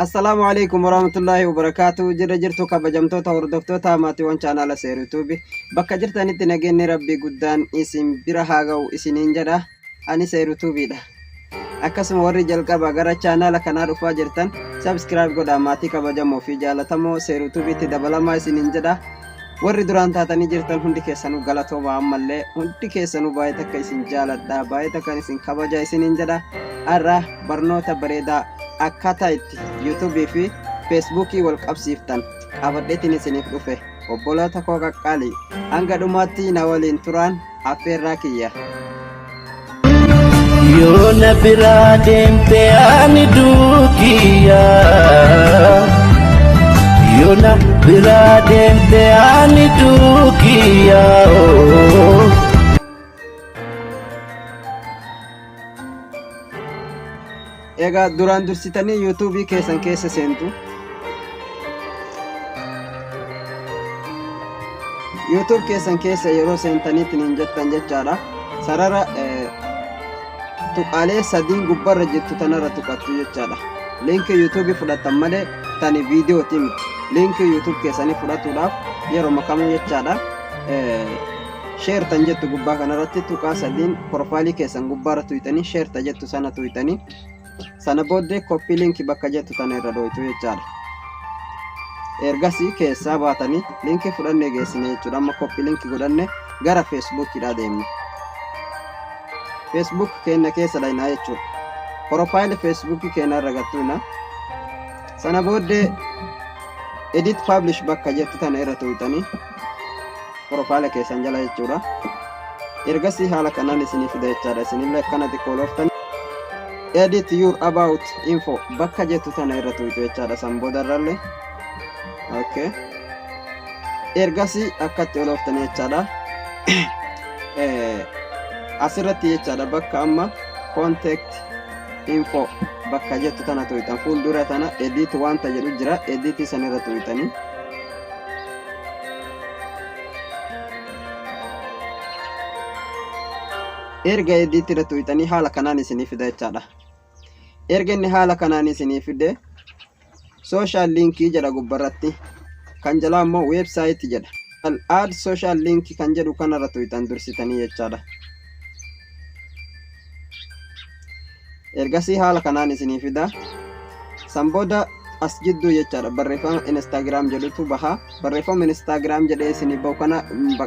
Assalamu alaikum warahmatullahi wabarakatuh. Jira jirtu kabajamtoota hordoftoota maatiiwwan chaanaala Seer YouTube bakka jirtanitti nageenyi rabbii guddaan isin bira haa ga'u isiniin jedha. Ani Seer YouTubeedha. Akkasuma warri jalqaba gara chaanaala kanaa dhufaa jirtan subscribe godhaa maatii kabajamoo fi jaalatamoo Seer YouTubeetti dabalamaa isiniin jedha. Warri duraan taatanii jirtan hundi keessanuu galatooma, ammallee hundi keessanuu baay'ee takka isin jaaladha, baay'ee takka isin kabaja isiniin jedha. Har'a barnoota bareedaa akkaataa itti YouTube fi Facebook wal qabsiiftan qabadheetiin isiniif dhufe. Obboloota koo qaqqaalii hanga dhumaatti na waliin turan affeerraa kiyya. Yoo na biraa deemte ani duukiya, yoo na biraa deemte ani duukiya. Egaa duraan dursitanii YouTube keessan keessa seentu. YouTube keessan keessa yeroo seentaniitiin jettan jechaadha. Sarara tuqaalee sadiin gubbarra jirtu tanarra tuqattu jechaadha. Linkii YouTube fudhatan malee tani viidiyooti miti. Linkii YouTube keessanii fudhatuudhaaf yeroo makamuu jechaadha. Share tan jettu gubbaa kanarratti tuqaa sadiin profaayilii keessan gubbaarra tuyitanii share ta jettu sana tuyitanii sana booddee copy link bakka jettu tana irra dhoytu jechaadha. Ergasii keessaa baatanii linkii fudhannee geessine jechuudha. Amma copy link godhanne gara Facebookidha deemne. Facebook keenya keessa dhaynaa jechuudha. Profaayilii Facebook keenya irra gattuuna. Sana booddee edit publish bakka jettu tana irra tuyitanii profaayilii keessan jala jechuudha. Ergasii haala kanaan isiniif fida jechaadha. Isinillee akkanatti kooloftan edit your about info bakka jettu tana irra tuytu jechaadha. San boodarrallee okay. Ergasii akkatti olooftanii jechaadha. Asirratti jechaadha bakka amma contact info bakka jettu tana tuytan fuuldura tana edit wanta jedhu jira. Edit san irra tuytanii erga edit irra tuytanii haala kanaan isiniif fida jechaadha. Erga inni haala kanaan isiniif fide social link jedha gubbarratti, kan jalaa immoo website jedha. Add social link kan jedhu kanarra tuytan dursitanii jechaadha. Ergasii haala kanaan isiniif fida. San booda as jidduu jechaadha barreeffama Instagram jedhutu baha. Barreeffama Instagram jedhee isiniif bahu kana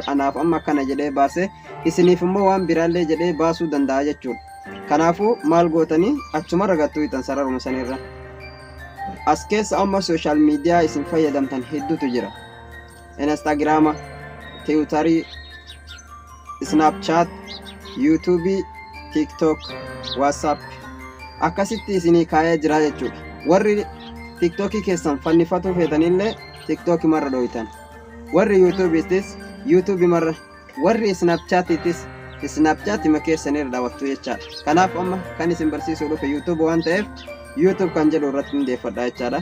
anaaf amma kana jedhee baase isiniif immoo waan biraallee jedhee baasuu danda'a jechuudha. Kanaafuu maal gootanii achuma ragattuu itan sararuma sanirra. As keessa amma social media isin fayyadamtan hedduutu jira. Instagram, Twitter, Snapchat, YouTube, TikTok, WhatsApp akkasitti isinii kaayee jira jechuudha. Warri TikTok keessan fannifatu feetanillee TikTok marra dhoytan. Warri YouTube'tis YouTube marra, warri Snapchat'tis Snapchat ma keessanirra daawwattu jechaadha. Kanaaf amma kan isin barsiisuu dhufe YouTube waan ta'eef YouTube kan jedhu irratti hundeeffadha jechaadha.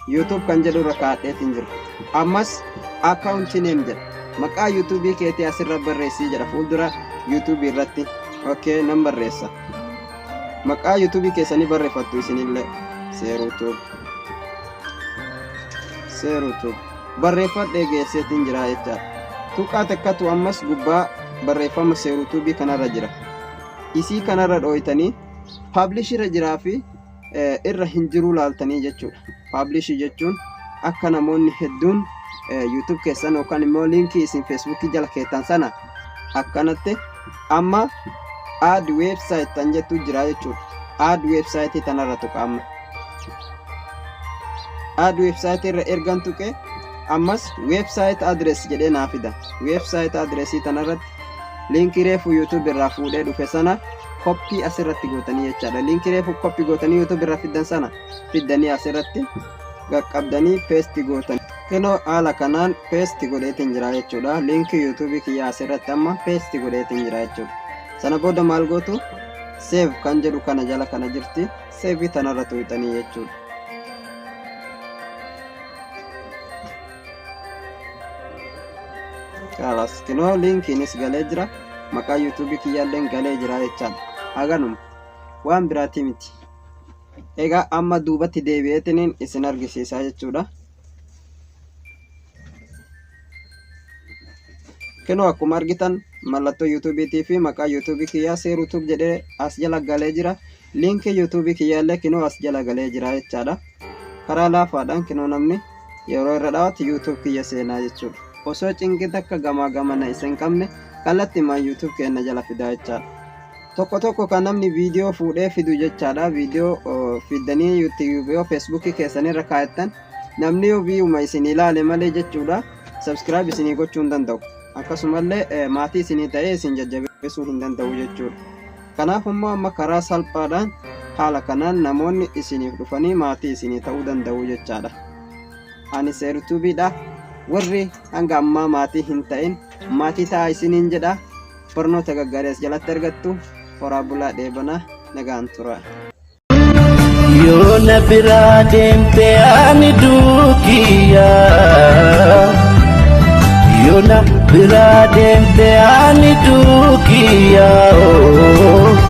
YouTube kan jedhu irra kaadheetiin jira. Ammas account name jedha. Maqaa YouTube keetii asirra barreessii jedha fuuldura YouTube irratti. Okay, nan barreessa. Maqaa YouTube keessanii barreeffattu isinillee Seer YouTube. Seer YouTube. Barreeffadhee geesseetiin jira jechaadha. Tuqaa takkatu ammas gubbaa barreeffama Seer YouTube kanarra jira. Isii kanarra dhoytanii publish irra jiraa fi irra hin jiru laaltanii jechuudha. Publish jechuun akka namoonni hedduun YouTube keessan yookaan immoo linkii isin Facebook jala keettan sana akkanatti amma add website tan jettu jira jechuudha. Add website tanarra tuqa amma. Add website irra ergan tuqe ammas website address jedhee naa fida. Website addressii tanarratti linkii reefu YouTube irraa fuudhee dhufe sana copy asirratti gootanii jechaadha. Linkii reefu copy gootanii YouTube irraa fiddan sana fiddanii asirratti qaqqabdanii paste gootan. Kunoo haala kanaan paste godheetiin jira jechuudha. Linkii YouTube kiyya asirratti amma paste godheetiin jira jechuudha. Sana booda maal gootu save kan jedhu kana jala kana jirti. Save tanarra tuytanii jechuudha. Kalas kunoo linkiinis galee jira. Maqaa YouTube kiyyaalleen galee jira jechaadha. Haganuma waan biraati miti. Egaa amma duubatti deebi'eetiniin isin argisiisaa jechuudha. Kunoo akkuma argitan mallattoo yuutuubiitii fi maqaa yuutuubii kiyyaa Seeruu Tuub jedhee as jala galee jira. Liinkii yuutuubii kiyyaallee kunoo as jala galee jira jechaadha. Karaa laafaadhaan kunoo namni yeroo irra dhaawatu yuutuub kiyya seenaa jechuudha. Osoo cinqii takka gamaa gamana isin qabne kallattiimaan yuutuub keenya jala fidaa jechaadha. Tokko tokko kan namni viidiyoo fuudhee fidu jechaadha. Viidiyoo fidanii yuutuubii feesbuukii keessanirra kaa'attan namni yoo viiyuma isin ilaale malee jechuudha sabskiraayib isinii gochuu hin danda'u. Akkasumallee maatii isinii ta'ee isin jajjabeessuu hin danda'u jechuudha. Kanaaf immoo amma karaa salphaadhaan haala kanaan namoonni isiniif dhufanii maatii isinii ta'uu danda'u jechaadha. Ani Seeruu Tuubiidha. Warri hanga ammaa maatii hin ta'in maatii ta'aa isiniin jedha. Barnoota gaggaarii as jalatti argattu. Horaa bulaa dheebanaa nagaan tura. Yoo na biraa deemte ani duukiyaa. Yoo na biraa deemte ani